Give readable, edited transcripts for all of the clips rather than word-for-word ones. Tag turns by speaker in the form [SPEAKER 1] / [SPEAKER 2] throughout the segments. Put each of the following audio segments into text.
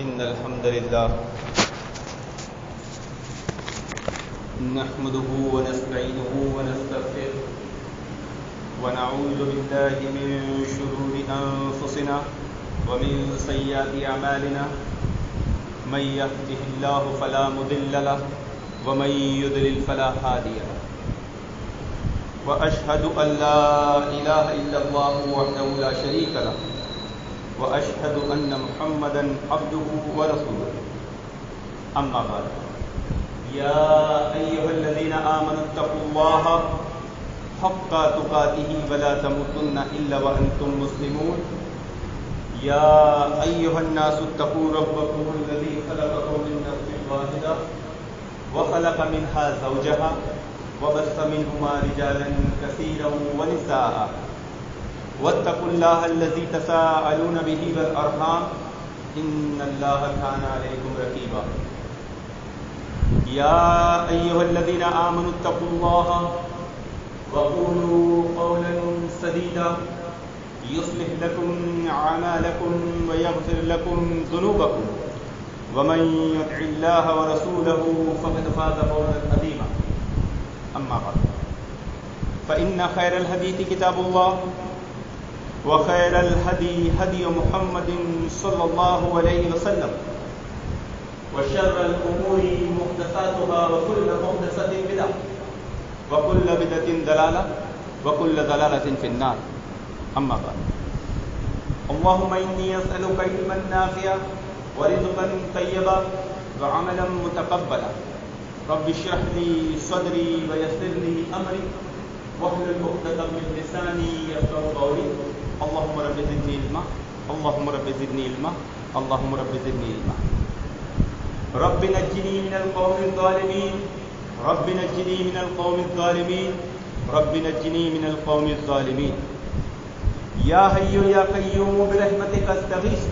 [SPEAKER 1] إن الحمد لله نحمده ونستعينه ونستغفره ونعوذ بالله من شرور أنفسنا ومن سيئات أعمالنا من يهده الله فلا مضل له ومن يضلل فلا هادي له وأشهد أن لا إله إلا الله وحده لا شريك له وأشهد أن محمدا عبده ورسوله أما بعد يا أيها الذين آمنوا اتقوا الله حق تقاته ولا تموتن إلا وأنتم مسلمون يا أيها الناس اتقوا ربكم الذي خلقكم من نفس واحدة وخلق منها زوجها وبث منهما رجالا كثيرا ونساء واتقوا الله الذي تساءلون به والأرحام إن الله كان عليكم رقيبا يا أيها الذين آمنوا اتقوا الله وقولوا قولا سديدا يصلح لكم أعمالكم ويغفر لكم ذنوبكم ومن يطع الله ورسوله فقد فاز فوزا عظيما أما بعد فإن خير الحديث كتاب الله وخير الهدي هدي محمد صلى الله عليه وسلم وشر الأمور محدثاتها وكل محدثة بدعة وكل بدعة ضلالة وكل ضلالة في النار أما بعد اللهم إني أسألك علما نافعا ورزقا طيبا وعملا متقبلا رب اشرح لي صدري ويسر لي أمري واحلل عقدة من لساني يفقهوا قولي اللهم رب زدني علما اللهم رب زدني علما اللهم رب زدني علما رب نجني من القوم الظالمين رب نجني من القوم الظالمين رب نجني من القوم الظالمين يا حي يا قيوم برحمتك استغيث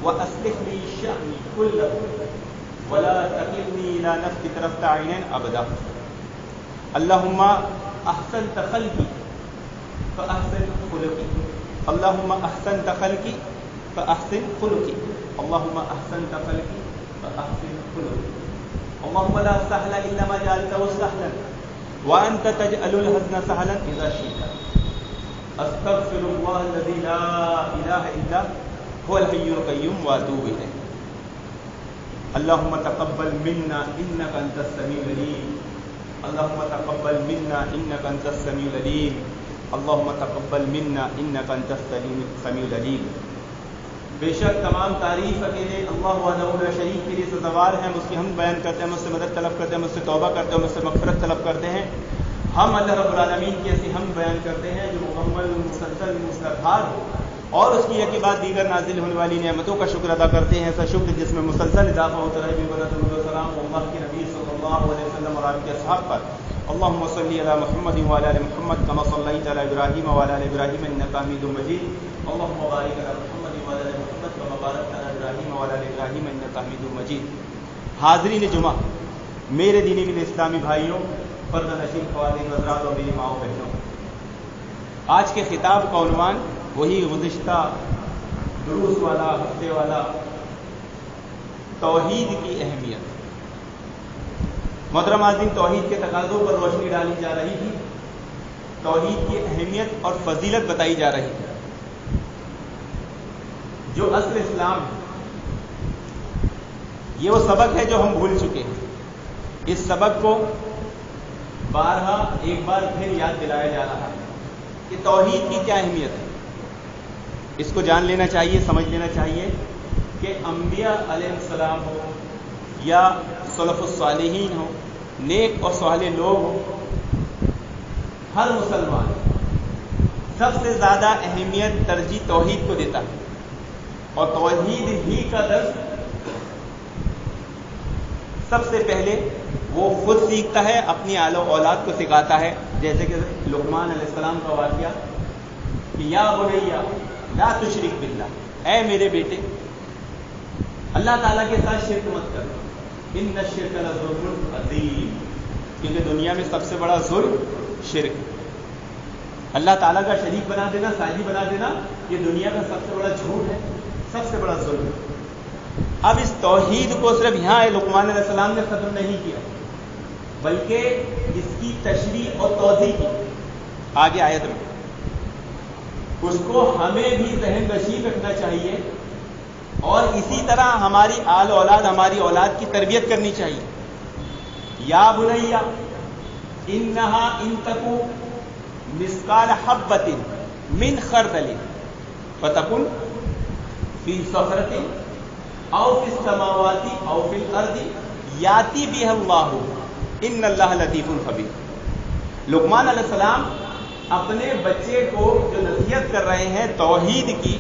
[SPEAKER 1] واصلح لي شأني كله ولا تكلني الى نفسي طرفة عين ابدا اللهم احسنت خلقي فاحسن خلقي اللهم احسنت خلقي فاحسن خلقي اللهم احسنت خلقي فاحسن خلقي اللهم لا سهل الا ما جعلته سهلا وانت تجعل الحزن سهلا اذا شئت استغفر الله الذي لا اله الا هو الحي القيوم واتوب اليه اللهم تقبل منا انك انت السميع العليم اللهم تقبل منا انك انت السميع العليم اللهم تقبل منا انك انت السميع العليم بے شک تمام تعریف اکیلے اللہ وحدہ لا شریک کے لیے سزاوار ہیں، اس کی حمد بیان کرتے ہیں، مجھ سے مدد طلب کرتے ہیں، مجھ سے توبہ کرتے ہیں، مجھ سے مغفرت طلب کرتے ہیں۔ ہم اللہ رب العالمین کی ایسی حمد بیان کرتے ہیں جو مکمل مسلسل مستقبار ہو اور اس کی یکی بعد دیگر نازل ہونے والی نعمتوں کا شکر ادا کرتے ہیں، ایسا شکر جس میں مسلسل اضافہ ہوتا رہے بقدرت درود و سلام اللہ کے نبی صلی اللہ علیہ وسلم اور آپ کے اصحاب پر۔ اللهم صل على محمد وعلى ال محمد كما صليت على ابراهيم وعلى ال ابراهيم انك حميد مجيد اللهم بارك على محمد وعلى ال محمد كما باركت على ابراهيم وعلى ال ابراهيم انك حميد مجيد۔ حاضرین جمعہ، میرے دینی دل اسلامی بھائیوں، پردہ نشین خواتین حضرات اور میری ماؤں بہنوں، آج کے خطاب کا عنوان وہی گزشتہ دروس والا ہفتے والا توحید کی اہمیت۔ محترم عازمین، توحید کے تقاضوں پر روشنی ڈالی جا رہی تھی، توحید کی اہمیت اور فضیلت بتائی جا رہی تھی۔ جو اصل اسلام ہے یہ وہ سبق ہے جو ہم بھول چکے ہیں، اس سبق کو بارہا ایک بار پھر یاد دلایا جا رہا ہے کہ توحید کی کیا اہمیت ہے۔ اس کو جان لینا چاہیے، سمجھ لینا چاہیے کہ انبیاء علیہ السلام ہو یا سلف الصالحین ہو، نیک اور صالح لوگ ہوں، ہر مسلمان سب سے زیادہ اہمیت ترجیح توحید کو دیتا ہے، اور توحید ہی کا درس سب سے پہلے وہ خود سیکھتا ہے، اپنی آل و اولاد کو سکھاتا ہے، جیسے کہ لقمان علیہ السلام کا واقعہ کہ یا بنیا لا تشرک باللہ، اے میرے بیٹے اللہ تعالیٰ کے ساتھ شرک مت کر، ان الشرک لظلم عظیم، کیونکہ دنیا میں سب سے بڑا ظلم شرک، اللہ تعالیٰ کا شریک بنا دینا، ساجی بنا دینا، یہ دنیا کا سب سے بڑا جھوٹ ہے، سب سے بڑا ظلم ہے۔ اب اس توحید کو صرف یہاں لقمان علیہ السلام نے ختم نہیں کیا، بلکہ اس کی تشریح اور توضیح کی آگے آیت میں۔ اس کو ہمیں بھی ذہن نشین رکھنا چاہیے، اور اسی طرح ہماری آل اولاد، ہماری اولاد کی تربیت کرنی چاہیے۔ یا بنیا انہا ان تکو مثقال حبۃ من خردل فتکن فی صخرۃ او فی السماوات او فی الارض یاتی بها اللہ ان اللہ لطیف خبیر۔ لقمان علیہ السلام اپنے بچے کو جو نصیحت کر رہے ہیں توحید کی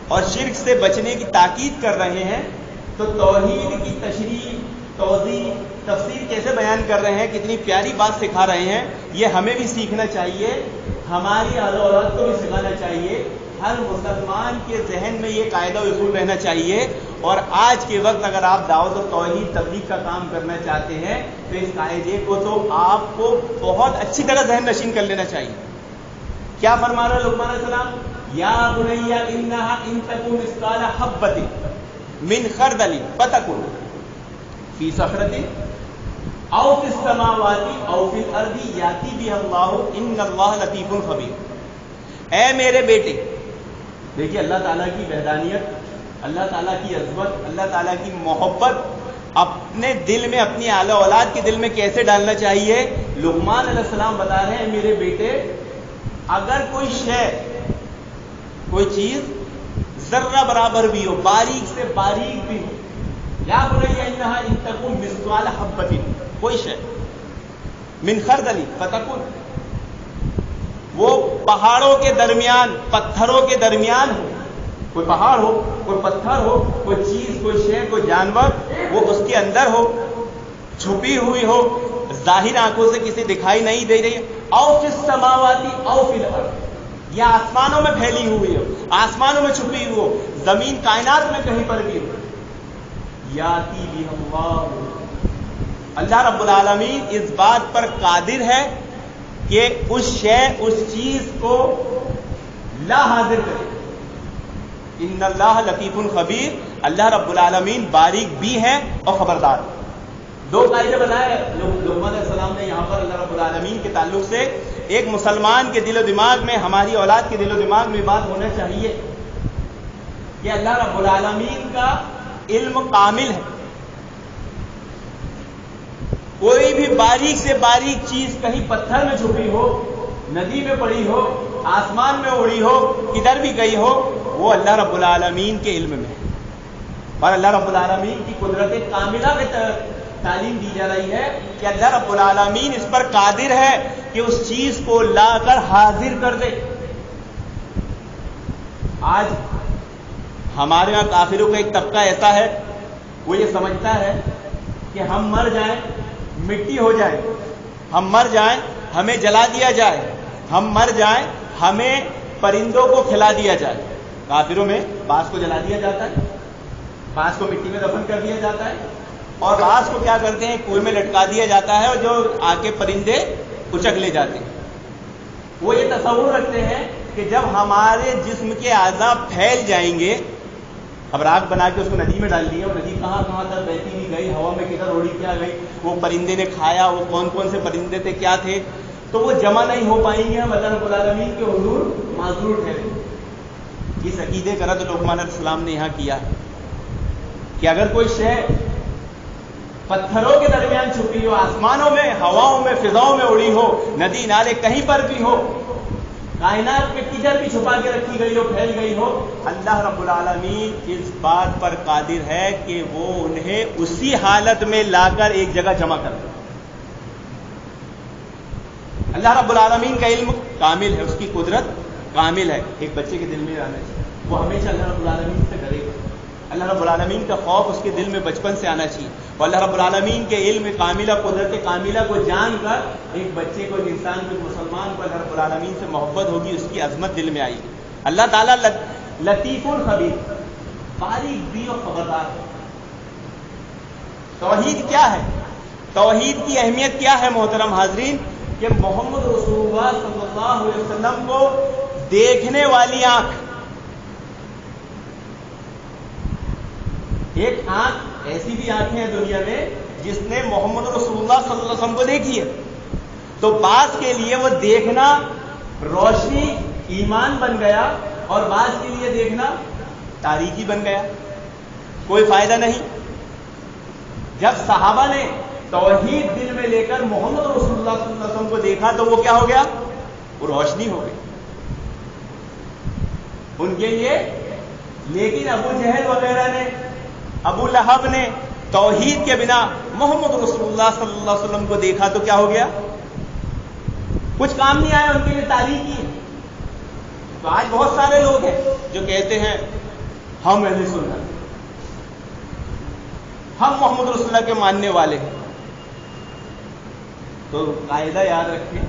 [SPEAKER 1] اور شرک سے بچنے کی تاکید کر رہے ہیں، تو توحید کی تشریح، توضیح، تفسیر کیسے بیان کر رہے ہیں، کتنی پیاری بات سکھا رہے ہیں، یہ ہمیں بھی سیکھنا چاہیے، ہماری اہل اولاد کو بھی سکھانا چاہیے۔ ہر مسلمان کے ذہن میں یہ قاعدہ و اصول رہنا چاہیے، اور آج کے وقت اگر آپ دعوت و توحید تبلیغ کا کام کرنا چاہتے ہیں تو اس قاعدے کو تو آپ کو بہت اچھی طرح ذہن نشین کر لینا چاہیے۔ کیا فرما رہا ہے لقمان علیہ السلام؟ یا بنی انہا ان تکو مثقال حبۃ من خردل فتکن فی صخرۃ او فی السماوات او فی الارض یاتی بها اللہ ان اللہ لطیف خبیر۔ اے میرے بیٹے، دیکھیے اللہ تعالیٰ کی وحدانیت، اللہ تعالیٰ کی عظمت، اللہ تعالیٰ کی محبت اپنے دل میں، اپنی اعلی اولاد کے دل میں کیسے ڈالنا چاہیے۔ لقمان علیہ السلام بتا رہے ہیں میرے بیٹے، اگر کوئی شے، کوئی چیز ذرہ برابر بھی ہو، باریک سے باریک بھی ہو، یا بنی انہا ان تکن مثقال حبۃ، کوئی شے من خردل فتکن، وہ پہاڑوں کے درمیان، پتھروں کے درمیان ہو، کوئی پہاڑ ہو، کوئی پتھر ہو، کوئی چیز، کوئی شے، کوئی جانور، وہ اس کے اندر ہو، چھپی ہوئی ہو، ظاہر آنکھوں سے کسی دکھائی نہیں دے رہی، او فی السماوات او فی الارض، یا آسمانوں میں پھیلی ہوئی ہو، آسمانوں میں چھپی ہوئی ہو، زمین کائنات میں کہیں پر بھی ہو، یاتی بها اللہ، اللہ رب العالمین اس بات پر قادر ہے کہ اس شے، اس چیز کو لا حاضر کرے۔ ان اللہ لطیف خبیر، اللہ رب العالمین باریک بھی ہے اور خبردار۔ دو قاعدے بتائے لقمان علیہ السلام نے یہاں پر اللہ رب العالمین کے تعلق سے۔ ایک مسلمان کے دل و دماغ میں، ہماری اولاد کے دل و دماغ میں بات ہونا چاہیے کہ اللہ رب العالمین کا علم کامل ہے، کوئی بھی باریک سے باریک چیز کہیں پتھر میں چھپی ہو، ندی میں پڑی ہو، آسمان میں اڑی ہو، کدھر بھی گئی ہو، وہ اللہ رب العالمین کے علم میں ہے، اور اللہ رب العالمین کی قدرت کاملہ میں تعلیم دی جا رہی ہے کہ اللہ رب العالمین اس پر قادر ہے کہ اس چیز کو لا کر حاضر کر دے۔ آج ہمارے یہاں کافروں کا ایک طبقہ ایسا ہے، وہ یہ سمجھتا ہے کہ ہم مر جائیں، مٹی ہو جائے، ہم مر جائیں، ہمیں جلا دیا جائے، ہم مر جائیں، ہمیں پرندوں کو کھلا دیا جائے۔ کافروں میں بعض کو جلا دیا جاتا ہے، بعض کو مٹی میں دفن کر دیا جاتا ہے، اور بعض کو کیا کرتے ہیں، کنویں میں لٹکا دیا جاتا ہے، اور جو آ کے پرندے اچک لے جاتے ہیں۔ وہ یہ تصور رکھتے ہیں کہ جب ہمارے جسم کے اعضاء پھیل جائیں گے، اب راکھ بنا کے اس کو ندی میں ڈال دیا، وہ ندی کہاں کہاں تک بہتی ہوئی گئی، ہوا میں کدھر اڑی کیا گئی، وہ پرندے نے کھایا، وہ کون کون سے پرندے تھے، کیا تھے، تو وہ جمع نہیں ہو پائیں گے، ہم اللہ رب العالمین کے حضور معذور ٹھہریں۔ اس عقیدے کا رد لقمان علیہ السلام نے یہاں کیا ہے کہ اگر کوئی شے پتھروں کے درمیان چھپی ہو، آسمانوں میں، ہواؤں میں، فضاؤں میں اڑی ہو، ندی نالے کہیں پر بھی ہو، کائنات میں کدھر بھی چھپا کے رکھی گئی ہو، پھیل گئی ہو، اللہ رب العالمین اس بات پر قادر ہے کہ وہ انہیں اسی حالت میں لا کر ایک جگہ جمع کر دے۔ اللہ رب العالمین کا علم کامل ہے، اس کی قدرت کامل ہے۔ ایک بچے کے دل میں آنا چاہیے، وہ ہمیشہ اللہ رب العالمین سے ڈرے گا، اللہ رب العالمین کا خوف اس کے دل میں بچپن سے آنا چاہیے، اور اللہ رب العالمین کے علم کاملہ، قدرت کاملہ کو جان کر ایک بچے کو، ایک انسان کو، ایک مسلمان کو اللہ رب العالمین سے محبت ہوگی، اس کی عظمت دل میں آئے گی۔ اللہ تعالیٰ لطیف الخبیر، باریک بھی اور خبردار ہے۔ توحید کیا ہے؟ توحید کی اہمیت کیا ہے محترم حاضرین؟ کہ محمد رسول اللہ صلی اللہ علیہ وسلم کو دیکھنے والی آنکھ، ایک آنکھ ایسی بھی آنکھیں ہیں دنیا میں جس نے محمد رسول اللہ صلی اللہ علیہ وسلم کو دیکھی ہے، تو بعض کے لیے وہ دیکھنا روشنی ایمان بن گیا اور بعض کے لیے دیکھنا تاریکی بن گیا، کوئی فائدہ نہیں۔ جب صحابہ نے توحید دل میں لے کر محمد رسول اللہ صلی اللہ علیہ وسلم کو دیکھا تو وہ کیا ہو گیا؟ وہ روشنی ہو گئی ان کے لیے۔ لیکن ابو جہل وغیرہ نے، ابو لہب نے توحید کے بنا محمد رسول اللہ صلی اللہ علیہ وسلم کو دیکھا تو کیا ہو گیا؟ کچھ کام نہیں آیا، ان کے لیے تاریکی ہے۔ تو آج بہت سارے لوگ ہیں جو کہتے ہیں ہم اہل سنت، ہم محمد رسول اللہ کے ماننے والے ہیں۔ تو قاعدہ یاد رکھیں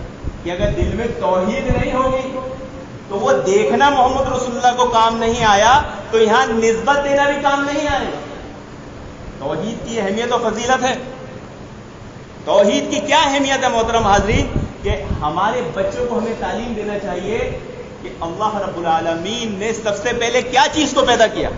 [SPEAKER 1] کہ اگر دل میں توحید نہیں ہوگی تو وہ دیکھنا محمد رسول اللہ کو کام نہیں آیا تو یہاں نسبت دینا بھی کام نہیں آئے گا۔ توحید کی اہمیت و فضیلت ہے۔ توحید کی کیا اہمیت ہے محترم حاضرین، کہ ہمارے بچوں کو ہمیں تعلیم دینا چاہیے کہ اللہ رب العالمین نے سب سے پہلے کیا چیز کو پیدا کیا۔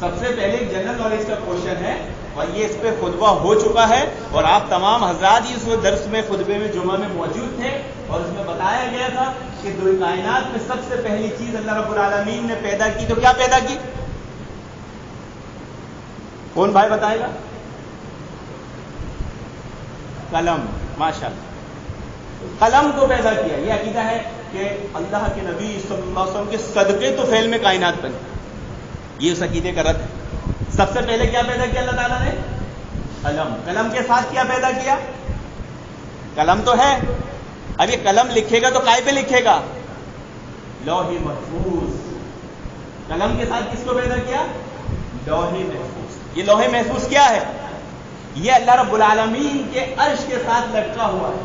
[SPEAKER 1] سب سے پہلے جنرل نالج کا کوشچن ہے اور یہ اس پہ خطبہ ہو چکا ہے اور آپ تمام حضرات ہی اس درس میں خطبے میں جمعہ میں موجود تھے، اور اس میں بتایا گیا تھا کہ دو کائنات میں سب سے پہلی چیز اللہ رب العالمین نے پیدا کی تو کیا پیدا کی؟ کون بھائی بتائے گا؟ قلم۔ ماشاءاللہ، قلم کو پیدا کیا۔ یہ عقیدہ ہے کہ اللہ کے نبی صلی اللہ علیہ وسلم کے صدقے تو فعل میں کائنات بنی، یہ اس عقیدے کا رد ہے۔ سب سے پہلے کیا پیدا کیا اللہ تعالیٰ نے؟ قلم۔ قلم کے ساتھ کیا پیدا کیا؟ قلم تو ہے، اب یہ قلم لکھے گا تو کائے پہ لکھے گا؟ لوح محفوظ۔ قلم کے ساتھ کس کو پیدا کیا؟ لوح محفوظ۔ یہ لوح محفوظ کیا ہے؟ یہ اللہ رب العالمین کے عرش کے ساتھ لٹکا ہوا ہے،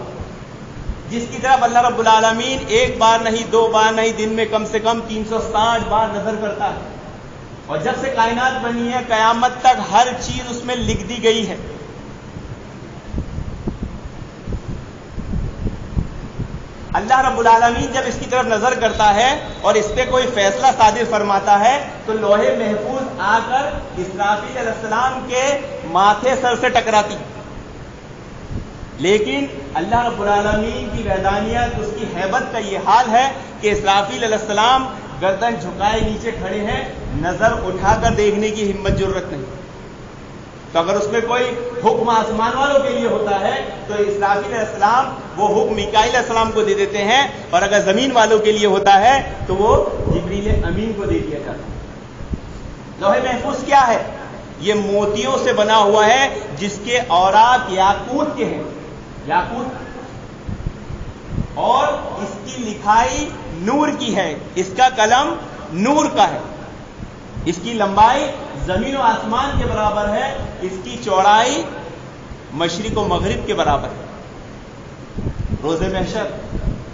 [SPEAKER 1] جس کی طرف اللہ رب العالمین ایک بار نہیں، دو بار نہیں، دن میں کم سے کم 360 بار نظر کرتا ہے، اور جب سے کائنات بنی ہے قیامت تک ہر چیز اس میں لکھ دی گئی ہے۔ اللہ رب العالمین جب اس کی طرف نظر کرتا ہے اور اس پہ کوئی فیصلہ صادر فرماتا ہے تو لوح محفوظ آ کر اسرافیل علیہ السلام کے ماتھے سر سے ٹکراتی، لیکن اللہ رب العالمین کی وحدانیت، اس کی ہیبت کا یہ حال ہے کہ اسرافیل علیہ السلام گردن جھکائے نیچے کھڑے ہیں، نظر اٹھا کر دیکھنے کی ہمت ضرورت نہیں۔ تو اگر اس میں کوئی حکم آسمان والوں کے لیے ہوتا ہے تو اسرافیل علیہ السلام وہ حکم میکائیل علیہ السلام کو دے دیتے ہیں، اور اگر زمین والوں کے لیے ہوتا ہے تو وہ جبریل امین کو دے دیا جاتا ہے۔ لوح محفوظ کیا ہے؟ یہ موتیوں سے بنا ہوا ہے جس کے اوراق یاقوت کے ہیں، یاقوت، اور اس کی لکھائی نور کی ہے، اس کا قلم نور کا ہے، اس کی لمبائی زمین و آسمان کے برابر ہے، اس کی چوڑائی مشرق و مغرب کے برابر ہے۔ روز محشر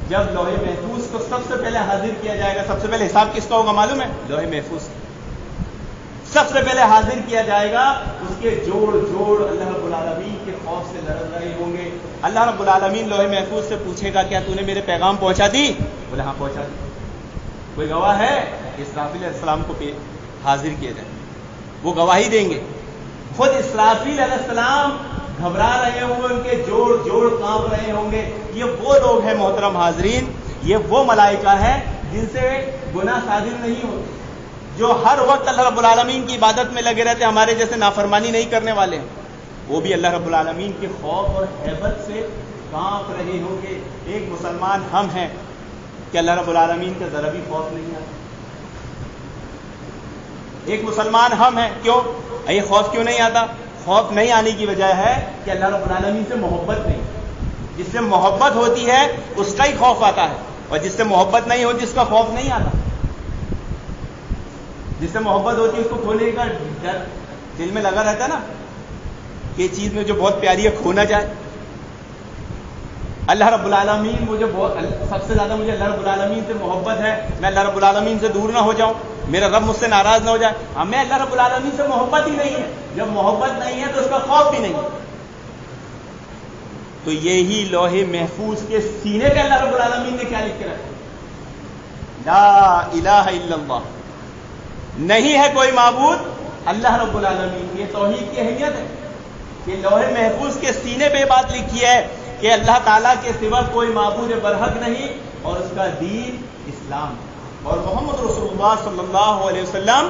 [SPEAKER 1] جب لوح محفوظ کو سب سے پہلے حاضر کیا جائے گا، سب سے پہلے حساب کس کا ہوگا معلوم ہے؟ لوح محفوظ سب سے پہلے حاضر کیا جائے گا، اس کے جوڑ جوڑ اللہ رب العالمین کے خوف سے لرز رہے ہوں گے۔ اللہ رب العالمین لوح محفوظ سے پوچھے گا کیا تو نے میرے پیغام پہنچا دی؟ بولے ہاں پہنچا دی۔ کوئی گواہ ہے؟ اسرافیل علیہ السلام کو حاضر کیا جائے، وہ گواہی دیں گے۔ خود اسرافیل علیہ السلام گھبرا رہے ہوں گے، ان کے جوڑ جوڑ کانپ رہے ہوں گے۔ یہ وہ لوگ ہیں محترم حاضرین، یہ وہ ملائکہ ہیں جن سے گناہ صادر نہیں ہوتے، جو ہر وقت اللہ رب العالمین کی عبادت میں لگے رہتے ہیں، ہمارے جیسے نافرمانی نہیں کرنے والے ہیں۔ وہ بھی اللہ رب العالمین کے خوف اور ہیبت سے کانپ رہے ہوں گے۔ ایک مسلمان ہم ہیں کہ اللہ رب العالمین کا ذرا بھی خوف نہیں آتا۔ ایک مسلمان ہم ہیں، کیوں؟ یہ خوف کیوں نہیں آتا؟ خوف نہیں آنے کی وجہ ہے کہ اللہ رب العالمین سے محبت نہیں۔ جس سے محبت ہوتی ہے اس کا ہی خوف آتا ہے، اور جس سے محبت نہیں ہوتی اس کا خوف نہیں آتا۔ جس سے محبت ہوتی ہے اس کو کھونے کا ڈر دل میں لگا رہتا ہے نا، کہ یہ چیز میں جو بہت پیاری ہے کھو نہ جائے۔ اللہ رب العالمین مجھے سب سے زیادہ مجھے اللہ رب العالمین سے محبت ہے، میں اللہ رب العالمین سے دور نہ ہو جاؤں، میرا رب مجھ سے ناراض نہ ہو جائے۔ ہمیں اللہ رب العالمین سے محبت ہی نہیں ہے، جب محبت نہیں ہے تو اس کا خوف بھی نہیں ہے۔ تو یہی لوح محفوظ کے سینے پہ اللہ رب العالمین نے کیا لکھ کے رکھا؟ لا الہ الا اللہ نہیں ہے کوئی معبود اللہ رب العالمین. یہ توحید کی اہمیت ہے. یہ لوح محفوظ کے سینے پہ بات لکھی ہے کہ اللہ تعالیٰ کے سوا کوئی معبود برحق نہیں اور اس کا دین اسلام اور محمد رسول اللہ صلی اللہ علیہ وسلم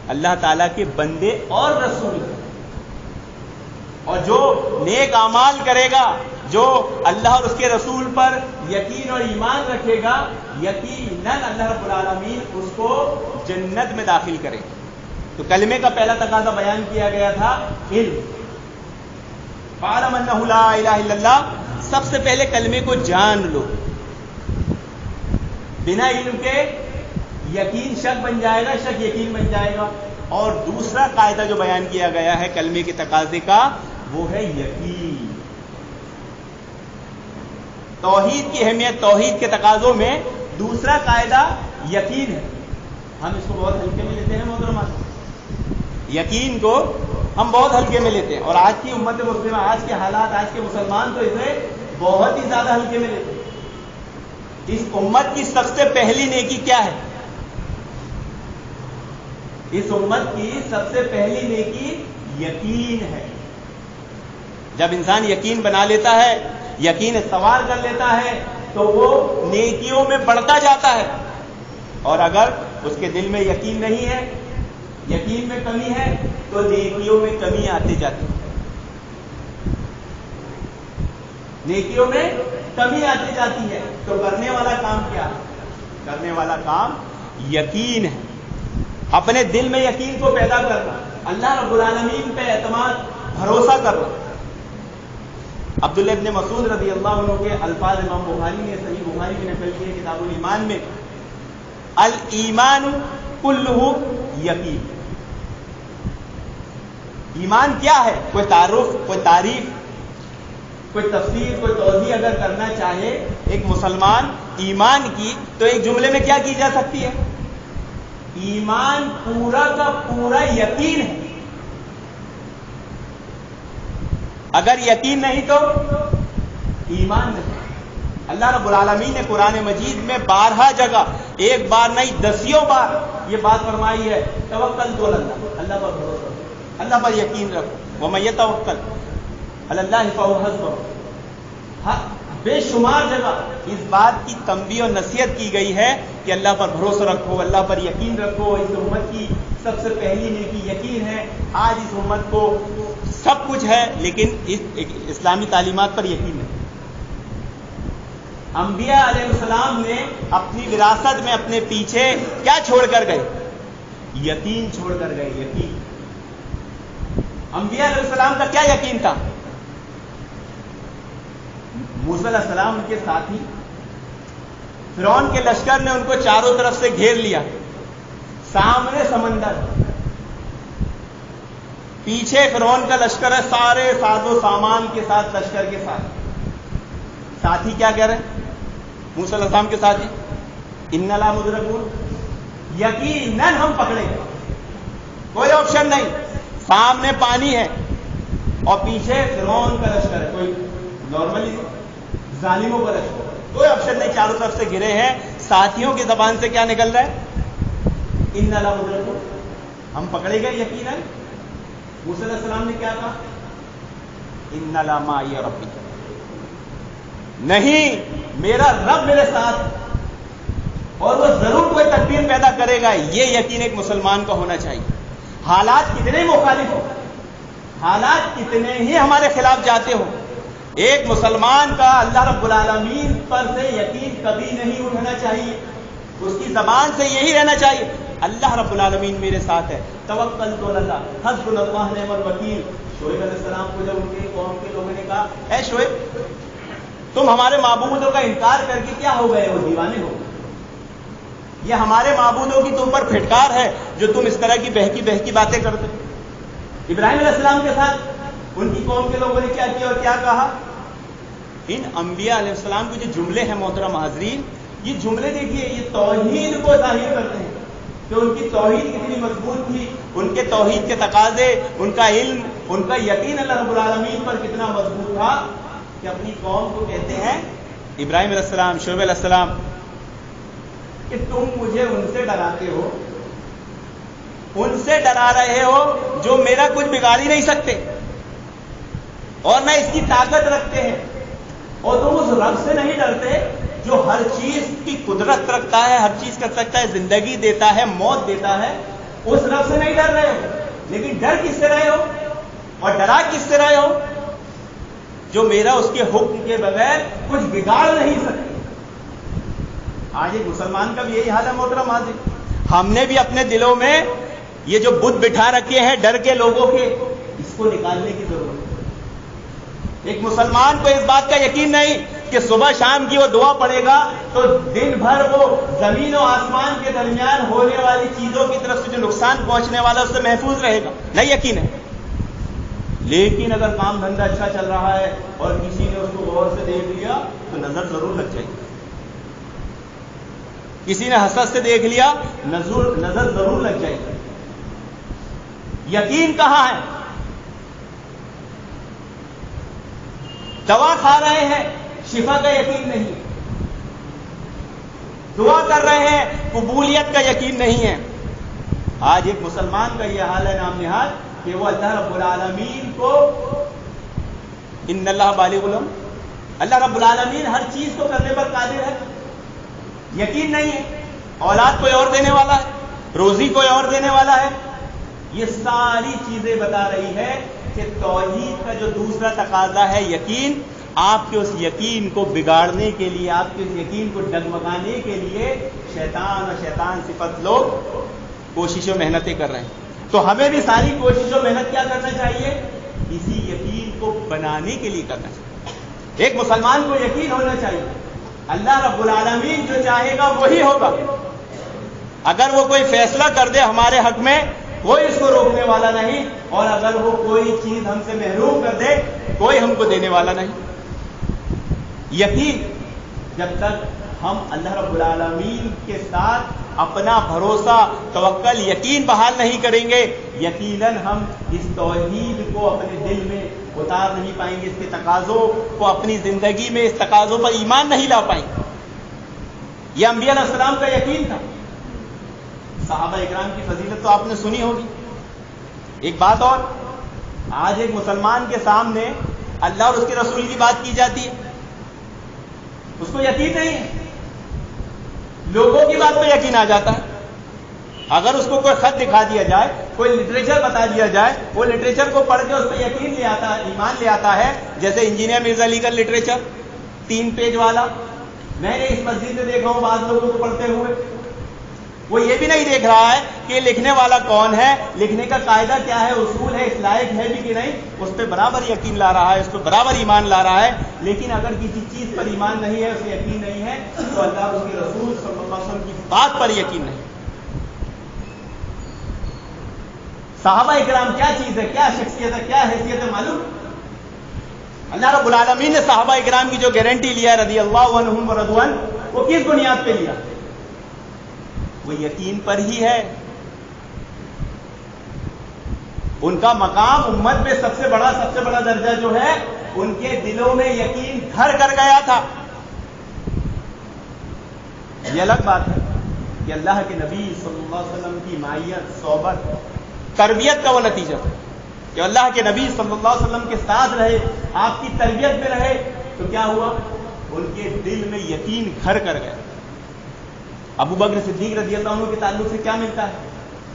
[SPEAKER 1] اللہ تعالیٰ کے بندے اور رسول. اور جو نیک اعمال کرے گا، جو اللہ اور اس کے رسول پر یقین اور ایمان رکھے گا، یقیناً اللہ رب العالمین اس کو جنت میں داخل کرے. تو کلمے کا پہلا تقاضا بیان کیا گیا تھا علم. فاعلم انہ لا الہ الا اللہ. سب سے پہلے کلمے کو جان لو. بنا علم کے یقین شک بن جائے گا، شک یقین بن جائے گا. اور دوسرا قاعدہ جو بیان کیا گیا ہے کلمے کے تقاضے کا وہ ہے یقین. توحید کی اہمیت، توحید کے تقاضوں میں دوسرا قاعدہ یقین ہے. ہم اس کو بہت ہلکے میں لیتے ہیں محترمات. یقین کو ہم بہت ہلکے میں لیتے ہیں اور آج کی امت مسلمہ، آج کے حالات، آج کے مسلمان تو اسے بہت ہی زیادہ ہلکے میں لیتے ہیں. اس امت کی سب سے پہلی نیکی کیا ہے؟ اس امت کی سب سے پہلی نیکی یقین ہے. جب انسان یقین بنا لیتا ہے، یقین سوار کر لیتا ہے تو وہ نیکیوں میں بڑھتا جاتا ہے. اور اگر اس کے دل میں یقین نہیں ہے، یقین میں کمی ہے تو نیکیوں میں کمی آتی جاتی ہے. نیکیوں میں کمی آتی جاتی ہے. تو کرنے والا کام کیا؟ کرنے والا کام یقین ہے. اپنے دل میں یقین کو پیدا کرنا، اللہ رب العالمین پہ اعتماد، بھروسہ کرنا. عبداللہ ابن مسعود رضی اللہ عنہ کے الفاظ امام بخاری نے صحیح بخاری میں نقل کیے کتاب الایمان میں، الایمان کلہ یقین. ایمان کیا ہے؟ کوئی تعارف، کوئی تعریف، کوئی تفسیر، کوئی توضیح اگر کرنا چاہے ایک مسلمان ایمان کی تو ایک جملے میں کیا کی جا سکتی ہے؟ ایمان پورا کا پورا یقین ہے. اگر یقین نہیں تو ایمان نہیں. اللہ رب العالمین نے قرآن مجید میں 12 جگہ، ایک بار نہیں دسیوں بار یہ بات فرمائی ہے، توکلت علی اللہ، اللہ پر بھروسہ، اللہ پر یقین رکھو. ومن یتوکل علی اللہ فہو حسبہ. بے شمار جگہ اس بات کی تنبیہ اور نصیحت کی گئی ہے کہ اللہ پر بھروسہ رکھو، اللہ پر یقین رکھو. اس امت کی سب سے پہلی نیکی یقین ہے. آج اس امت کو سب کچھ ہے لیکن اس اسلامی تعلیمات پر یقین نہیں. انبیاء علیہ السلام نے اپنی وراثت میں اپنے پیچھے کیا چھوڑ کر گئے؟ یقین چھوڑ کر گئے. یقین. انبیاء علیہ السلام کا کیا یقین تھا؟ موسیٰ علیہ السلام ان کے ساتھی، فرعون کے لشکر نے ان کو چاروں طرف سے گھیر لیا. سامنے سمندر، پیچھے فرعون کا لشکر ہے، سارے ساز و سامان کے ساتھ، لشکر کے ساتھ. ساتھی کیا کہہ رہے ہیں موسیٰ علیہ السلام کے ساتھی؟ اِنَّا لَمُدْرَكُونَ. یقیناً ہم پکڑے گئے، کوئی آپشن نہیں. سامنے پانی ہے اور پیچھے فرعون کا لشکر ہے. کوئی نارملی ظالموں کا لشکر، کوئی آپشن نہیں. چاروں طرف سے گرے ہیں. ساتھیوں کی زبان سے کیا نکل رہا ہے؟ اِنَّا لَمُدْرَكُونَ. ہم پکڑے گئے یقیناً. موسیٰ علیہ السلام نے کیا کہا؟ اِنَّ لَا مَعِيَ رَبِّي. نہیں، میرا رب میرے ساتھ اور وہ ضرور کوئی تدبیر پیدا کرے گا. یہ یقین ایک مسلمان کا ہونا چاہیے. حالات کتنے مخالف ہو، حالات کتنے ہی ہمارے خلاف جاتے ہو، ایک مسلمان کا اللہ رب العالمین پر سے یقین کبھی نہیں اٹھنا چاہیے. اس کی زبان سے یہی رہنا چاہیے، اللہ رب العالمین میرے ساتھ ہے. توکلت علی اللہ حسبنا اللہ نعم الوکیل. شعیب علیہ السلام کو جب ان کے قوم کے لوگوں نے کہا اے شعیب تم ہمارے معبودوں کا انکار کر کے کیا ہو گئے ہو؟ دیوانے ہو. یہ ہمارے معبودوں کی تم پر پھٹکار ہے جو تم اس طرح کی بہکی باتیں کرتے. ابراہیم علیہ السلام کے ساتھ ان کی قوم کے لوگوں نے کیا کیا اور کیا کہا؟ ان انبیاء علیہ السلام کے جو جملے ہیں محترم حاضرین، یہ جملے دیکھیے، یہ توحید کو ظاہر کرتے ہیں کہ ان کی توحید کتنی مضبوط تھی، ان کے توحید کے تقاضے، ان کا علم، ان کا یقین اللہ رب العالمین پر کتنا مضبوط تھا کہ اپنی قوم کو کہتے ہیں ابراہیم علیہ السلام، شعیب علیہ السلام کہ تم مجھے ان سے ڈراتے ہو ان سے ڈرا رہے ہو جو میرا کچھ بگاڑ ہی نہیں سکتے اور نہ اس کی طاقت رکھتے ہیں، اور تم اس رب سے نہیں ڈرتے جو ہر چیز کی قدرت رکھتا ہے، ہر چیز کر سکتا ہے، زندگی دیتا ہے، موت دیتا ہے، اس رب سے نہیں ڈر رہے ہو۔ لیکن ڈر کس سے رہے ہو اور ڈرا کس سے رہے ہو؟ جو میرا اس کے حکم کے بغیر کچھ بگاڑ نہیں سکتے۔ آج ایک مسلمان کا بھی یہی حال ہے محترم حاضرین، ہم نے بھی اپنے دلوں میں یہ جو بت بٹھا رکھے ہیں ڈر کے لوگوں کے، اس کو نکالنے کی ضرورت ہے۔ ایک مسلمان کو اس بات کا یقین نہیں کہ صبح شام کی وہ دعا پڑھے گا تو دن بھر وہ زمین و آسمان کے درمیان ہونے والی چیزوں کی طرف سے جو نقصان پہنچنے والا اس سے محفوظ رہے گا، نہیں یقین ہے۔ لیکن اگر کام دھندا اچھا چل رہا ہے اور کسی نے اس کو غور سے دیکھ لیا تو نظر ضرور لگ جائے گی، کسی نے حسد سے دیکھ لیا نظر ضرور لگ جائے گی۔ یقین کہاں ہے؟ دوا کھا رہے ہیں، شفا کا یقین نہیں، دعا کر رہے ہیں، قبولیت کا یقین نہیں ہے۔ آج ایک مسلمان کا یہ حال ہے نام نہاد کہ وہ اللہ رب العالمین کو، ان اللہ بالغ الامر، اللہ رب العالمین ہر چیز کو کرنے پر قادر ہے، یقین نہیں ہے۔ اولاد کوئی اور دینے والا ہے، روزی کوئی اور دینے والا ہے۔ یہ ساری چیزیں بتا رہی ہے کہ توحید کا جو دوسرا تقاضا ہے یقین، آپ کے اس یقین کو بگاڑنے کے لیے، آپ کے اس یقین کو ڈگمگانے کے لیے شیطان اور شیطان صفت لوگ کوشش و محنتیں کر رہے ہیں۔ تو ہمیں بھی ساری کوشش و محنت کیا کرنا چاہیے؟ اسی یقین کو بنانے کے لیے کرنا چاہیے۔ ایک مسلمان کو یقین ہونا چاہیے اللہ رب العالمین جو چاہے گا وہی ہوگا۔ اگر وہ کوئی فیصلہ کر دے ہمارے حق میں کوئی اس کو روکنے والا نہیں، اور اگر وہ کوئی چیز ہم سے محروم کر دے کوئی ہم کو دینے والا نہیں۔ یقین، جب تک ہم اللہ رب العالمین کے ساتھ اپنا بھروسہ، توکل، یقین بحال نہیں کریں گے، یقیناً ہم اس توحید کو اپنے دل میں اتار نہیں پائیں گے، اس کے تقاضوں کو اپنی زندگی میں، اس تقاضوں پر ایمان نہیں لا پائیں گے۔ یہ انبیاء علیہ السلام کا یقین تھا۔ صحابہ اکرام کی فضیلت تو آپ نے سنی ہوگی۔ ایک بات اور، آج ایک مسلمان کے سامنے اللہ اور اس کے رسول کی بات کی جاتی ہے، اس کو یقین نہیں ہے، لوگوں کی بات پہ یقین آ جاتا ہے۔ اگر اس کو کوئی خط دکھا دیا جائے، کوئی لٹریچر بتا دیا جائے، وہ لٹریچر کو پڑھ کے اس پہ یقین لے آتا ہے، ایمان لے آتا ہے۔ جیسے انجینئر مرزا علی کا لٹریچر 3 پیج والا، میں نے اس مسجد میں دیکھا ہوں بعض لوگوں کو پڑھتے ہوئے، وہ یہ بھی نہیں دیکھ رہا ہے کہ لکھنے والا کون ہے، لکھنے کا قاعدہ کیا ہے، اصول ہے، اس لائق ہے بھی کہ نہیں، اس پہ برابر یقین لا رہا ہے، اس پہ برابر ایمان لا رہا ہے۔ لیکن اگر کسی چیز پر ایمان نہیں ہے، اسے یقین نہیں ہے، تو اللہ اور اس کے رسول صلی اللہ علیہ وسلم کی بات پر یقین نہیں۔ صحابہ اکرام کیا چیز ہے، کیا شخصیت ہے، کیا حیثیت ہے معلوم؟ اللہ رب العالمین نے صحابہ اکرام کی جو گارنٹی لیا رضی اللہ عنہم ورضوا عنہ، وہ کس بنیاد پہ لیا؟ وہ یقین پر ہی ہے۔ ان کا مقام امت میں سب سے بڑا درجہ جو ہے، ان کے دلوں میں یقین گھر کر گیا تھا۔ یہ الگ بات ہے کہ اللہ کے نبی صلی اللہ علیہ وسلم کی معیت، صحبت، تربیت کا وہ نتیجہ تھا کہ اللہ کے نبی صلی اللہ علیہ وسلم کے ساتھ رہے، آپ کی تربیت میں رہے، تو کیا ہوا؟ ان کے دل میں یقین گھر کر گیا۔ ابو بکر صدیق رضی اللہ عنہ کے تعلق سے کیا ملتا ہے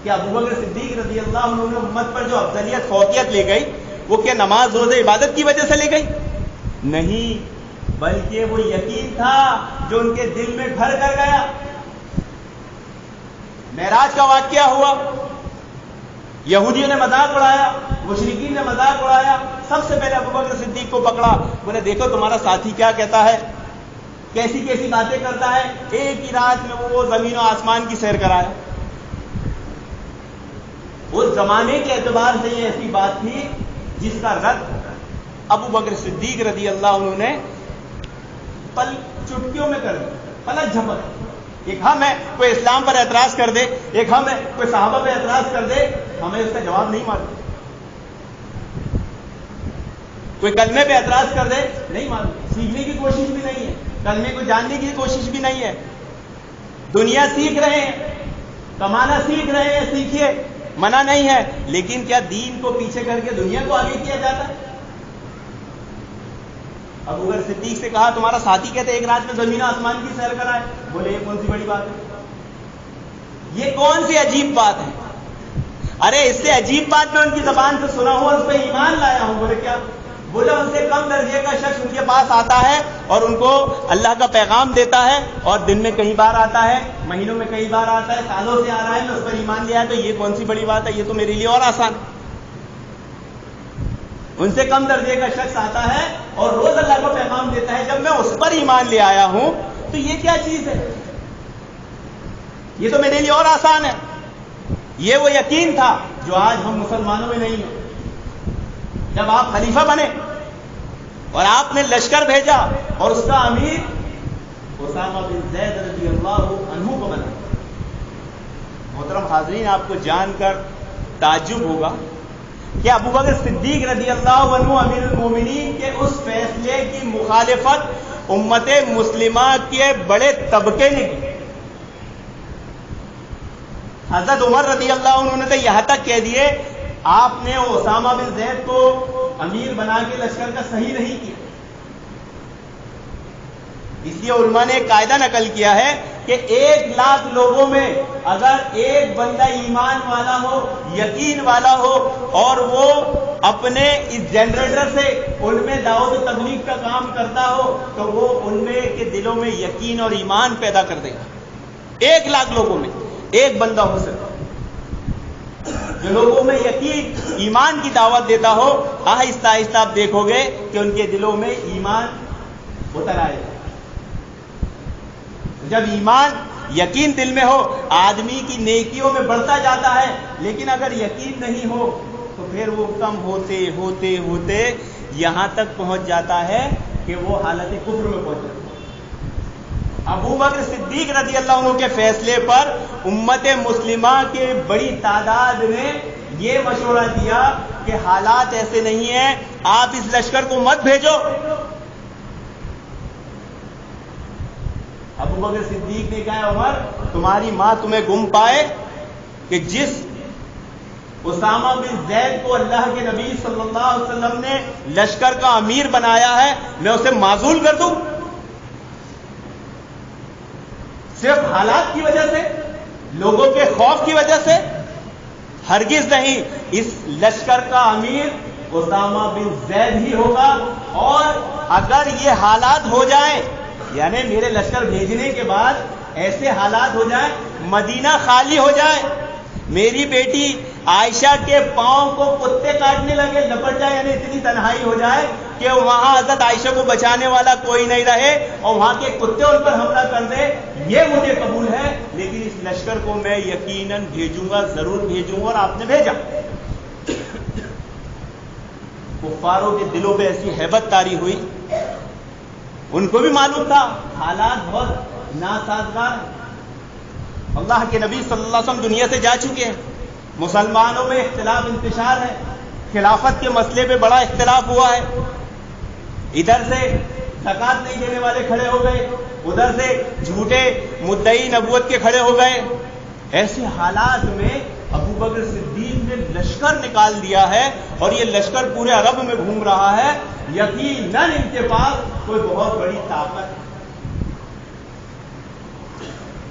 [SPEAKER 1] کہ ابو بکر صدیق رضی اللہ عنہ نے امت پر جو افضلیت، فوقیت لے گئی، وہ کیا نماز، روزے، عبادت کی وجہ سے لے گئی؟ نہیں، بلکہ وہ یقین تھا جو ان کے دل میں گھر کر گیا۔ معراج کا واقعہ ہوا، یہودیوں نے مذاق اڑایا، مشرکین نے مذاق اڑایا، سب سے پہلے ابو بکر صدیق کو پکڑا، بولے دیکھو تمہارا ساتھی کیا کہتا ہے، کیسی کیسی باتیں کرتا ہے، ایک ہی رات میں وہ زمین و آسمان کی سیر کرایا۔ اس زمانے کے اعتبار سے یہ ایسی بات تھی جس کا رد ابو بکر صدیق رضی اللہ عنہ نے چٹکیوں میں کر دیا، پلک جھپک۔ ایک ہم ہے کوئی اسلام پر اعتراض کر دے، ایک ہم ہے کوئی صحابہ پہ اعتراض کر دے، ہمیں اس کا جواب نہیں معلوم۔ کوئی کلمے پہ اعتراض کر دے، نہیں معلوم، سیکھنے کی کوشش بھی نہیں ہے، کلمے کو جاننے کی کوشش بھی نہیں ہے۔ دنیا سیکھ رہے ہیں، کمانا سیکھ رہے ہیں، سیکھیے، منع نہیں ہے، لیکن کیا دین کو پیچھے کر کے دنیا کو آگے کیا جاتا ہے؟ ابو بکر صدیق سے کہا تمہارا ساتھی کہتے ایک رات میں زمین آسمان کی سیر کرائے، بولے یہ کون سی بڑی بات ہے، یہ کون سی عجیب بات ہے؟ ارے اس سے عجیب بات میں ان کی زبان سے سنا ہوں اور اس پہ ایمان لایا ہوں۔ بولے کیا؟ بولے ان سے کم درجے کا شخص ان کے پاس آتا ہے اور ان کو اللہ کا پیغام دیتا ہے، اور دن میں کئی بار آتا ہے، مہینوں میں کئی بار آتا ہے، سالوں سے آ رہا ہے، میں اس پر ایمان لیا ہے، تو یہ کون سی بڑی بات ہے، یہ تو میرے لیے اور آسان ہے۔ ان سے کم درجے کا شخص آتا ہے اور روز اللہ کو پیغام دیتا ہے، جب میں اس پر ایمان لے آیا ہوں تو یہ کیا چیز ہے، یہ تو میرے لیے اور آسان ہے۔ یہ وہ یقین تھا جو آج ہم مسلمانوں میں نہیں ہے۔ جب آپ خلیفہ بنے اور آپ نے لشکر بھیجا اور اس کا امیر اسامہ بن زید رضی اللہ عنہ کو بنا، محترم حاضرین، آپ کو جان کر تعجب ہوگا کہ ابو بکر صدیق رضی اللہ عنہ امیر المومنین کے اس فیصلے کی مخالفت امت مسلمہ کے بڑے طبقے نے کی۔ حضرت عمر رضی اللہ عنہ نے تو یہاں تک کہہ دیے آپ نے اسامہ بن زید کو امیر بنا کے لشکر کا صحیح نہیں کیا۔ اس لیے علماء نے ایک قاعدہ نقل کیا ہے کہ 1,00,000 لوگوں میں اگر ایک بندہ ایمان والا ہو، یقین والا ہو، اور وہ اپنے اس جنریٹر سے ان میں دعوت و تبلیغ کا کام کرتا ہو تو وہ ان میں کے دلوں میں یقین اور ایمان پیدا کر دے گا۔ 1,00,000 لوگوں میں ایک بندہ ہو سکتا جو لوگوں میں یقین ایمان کی دعوت دیتا ہو، آہستہ آہستہ آپ دیکھو گے کہ ان کے دلوں میں ایمان اتر آئے گا۔ جب ایمان یقین دل میں ہو آدمی کی نیکیوں میں بڑھتا جاتا ہے، لیکن اگر یقین نہیں ہو تو پھر وہ کم ہوتے ہوتے ہوتے یہاں تک پہنچ جاتا ہے کہ وہ حالت کفر میں پہنچ جاتا ہے۔ ابو بکر صدیق رضی اللہ عنہ کے فیصلے پر امت مسلمہ کے بڑی تعداد نے یہ مشورہ دیا کہ حالات ایسے نہیں ہیں، آپ اس لشکر کو مت بھیجو۔ ابو بکر صدیق نے کہا عمر تمہاری ماں تمہیں گم پائے کہ جس اسامہ بن زید کو اللہ کے نبی صلی اللہ علیہ وسلم نے لشکر کا امیر بنایا ہے میں اسے معزول کر دوں، صرف حالات کی وجہ سے، لوگوں کے خوف کی وجہ سے؟ ہرگز نہیں، اس لشکر کا امیر اسامہ بن زید ہی ہوگا، اور اگر یہ حالات ہو جائیں، یعنی میرے لشکر بھیجنے کے بعد ایسے حالات ہو جائیں مدینہ خالی ہو جائے، میری بیٹی عائشہ کے پاؤں کو کتے کاٹنے لگے، لپٹ جائے، یعنی اتنی تنہائی ہو جائے کہ وہاں حضرت عائشہ کو بچانے والا کوئی نہیں رہے اور وہاں کے کتے ان پر حملہ کر دے، یہ مجھے قبول ہے، لیکن اس لشکر کو میں یقیناً بھیجوں گا، ضرور بھیجوں گا۔ اور آپ نے بھیجا۔ کفاروں کے دلوں پہ ایسی ہیبت طاری ہوئی، ان کو بھی معلوم تھا حالات بہت ناسازگار ہیں۔ اللہ کے نبی صلی اللہ علیہ وسلم دنیا سے جا چکے ہیں، مسلمانوں میں اختلاف انتشار ہے، خلافت کے مسئلے پہ بڑا اختلاف ہوا ہے، ادھر سے زکوٰۃ نہیں دینے والے کھڑے ہو گئے، ادھر سے جھوٹے مدعی نبوت کے کھڑے ہو گئے۔ ایسے حالات میں ابو بکر صدیق نے لشکر نکال دیا ہے اور یہ لشکر پورے عرب میں گھوم رہا ہے، یقیناً ان کے پاس کوئی بہت بڑی طاقت ہے۔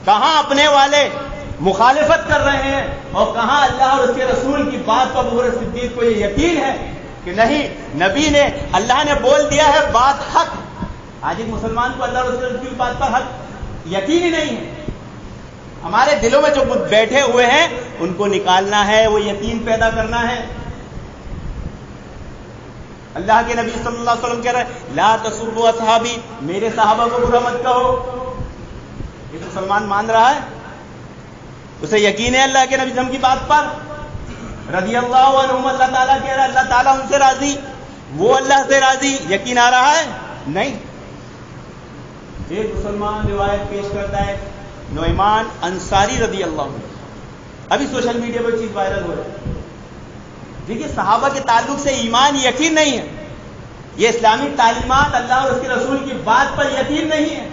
[SPEAKER 1] کہاں اپنے والے مخالفت کر رہے ہیں اور کہاں اللہ اور اس کے رسول کی بات پر ابو بکر صدیق کو یہ یقین ہے کہ نہیں، نبی نے، اللہ نے بول دیا ہے، بات حق۔ آج ایک مسلمان کو اللہ اور اس کے رسول کی بات پر حق یقین ہی نہیں ہے۔ ہمارے دلوں میں جو بیٹھے ہوئے ہیں ان کو نکالنا ہے، وہ یقین پیدا کرنا ہے۔ اللہ کے نبی صلی اللہ علیہ وسلم کہہ رہے ہیں لا تسبوا اصحابی، میرے صحابہ کو برا مت کہو۔ یہ مسلمان مان رہا ہے، اسے یقین ہے اللہ کے نبی صلی اللہ علیہ وسلم کی بات پر، رضی اللہ عنہم، اللہ تعالیٰ کہہ رہا ہے اللہ تعالیٰ ان سے راضی، وہ اللہ سے راضی، یقین آ رہا ہے؟ نہیں۔ ایک مسلمان روایت پیش کرتا ہے نعمان انصاری رضی اللہ عنہ، ابھی سوشل میڈیا پر چیز وائرل ہو رہی ہے۔ دیکھیے صحابہ کے تعلق سے ایمان یقین نہیں ہے، یہ اسلامی تعلیمات اللہ اور اس کے رسول کی بات پر یقین نہیں ہے۔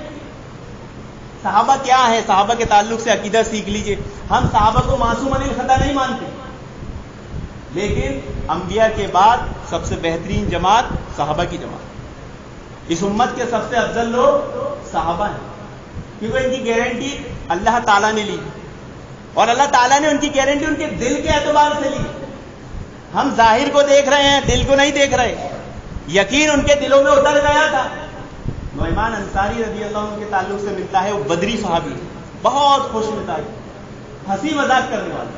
[SPEAKER 1] صحابہ کیا ہے؟ صحابہ کے تعلق سے عقیدہ سیکھ لیجئے۔ ہم صحابہ کو معصوم عن الخطا نہیں مانتے، لیکن انبیاء کے بعد سب سے بہترین جماعت صحابہ کی جماعت. اس امت کے سب سے افضل لوگ صحابہ ہیں، کیونکہ ان کی گارنٹی اللہ تعالیٰ نے لی اور اللہ تعالیٰ نے ان کی گارنٹی ان کے دل کے اعتبار سے لی. ہم ظاہر کو دیکھ رہے ہیں، دل کو نہیں دیکھ رہے. یقین ان کے دلوں میں اتر گیا تھا. نعمان انصاری رضی اللہ عنہ کے تعلق سے ملتا ہے، وہ بدری صحابی ہے، بہت خوش مزاج، ہنسی مذاق کرنے والا.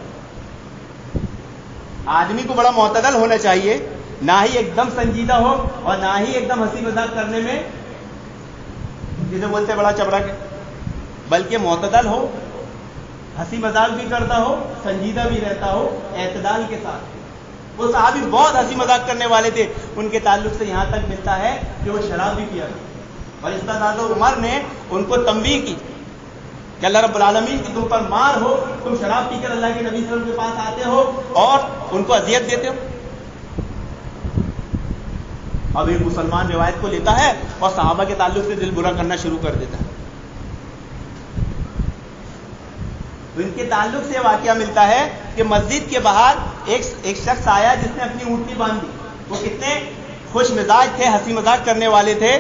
[SPEAKER 1] آدمی کو بڑا معتدل ہونا چاہیے، نہ ہی ایک دم سنجیدہ ہو اور نہ ہی ایک دم ہنسی مذاق کرنے میں جسے بولتے بڑا چبڑا کے، بلکہ معتدل ہو، ہنسی مذاق بھی کرتا ہو، سنجیدہ بھی رہتا ہو، اعتدال کے ساتھ. وہ صحابی بہت ہنسی مذاق کرنے والے تھے. ان کے تعلق سے یہاں تک ملتا ہے کہ وہ شراب بھی پیا تھا، اور استاد عمر نے ان کو تنبیہ کی کہ اللہ رب العالمین کی تم پر مار ہو، تم شراب پی کر اللہ کے نبی صلی اللہ علیہ وسلم کے پاس آتے ہو اور ان کو اذیت دیتے ہو. اب ایک مسلمان روایت کو لیتا ہے اور صحابہ کے تعلق سے دل برا کرنا شروع کر دیتا ہے. تو ان کے تعلق سے واقعہ ملتا ہے کہ مسجد کے باہر ایک شخص آیا جس نے اپنی اونٹنی باندھی. وہ کتنے خوش مزاج تھے، ہنسی مذاق کرنے والے تھے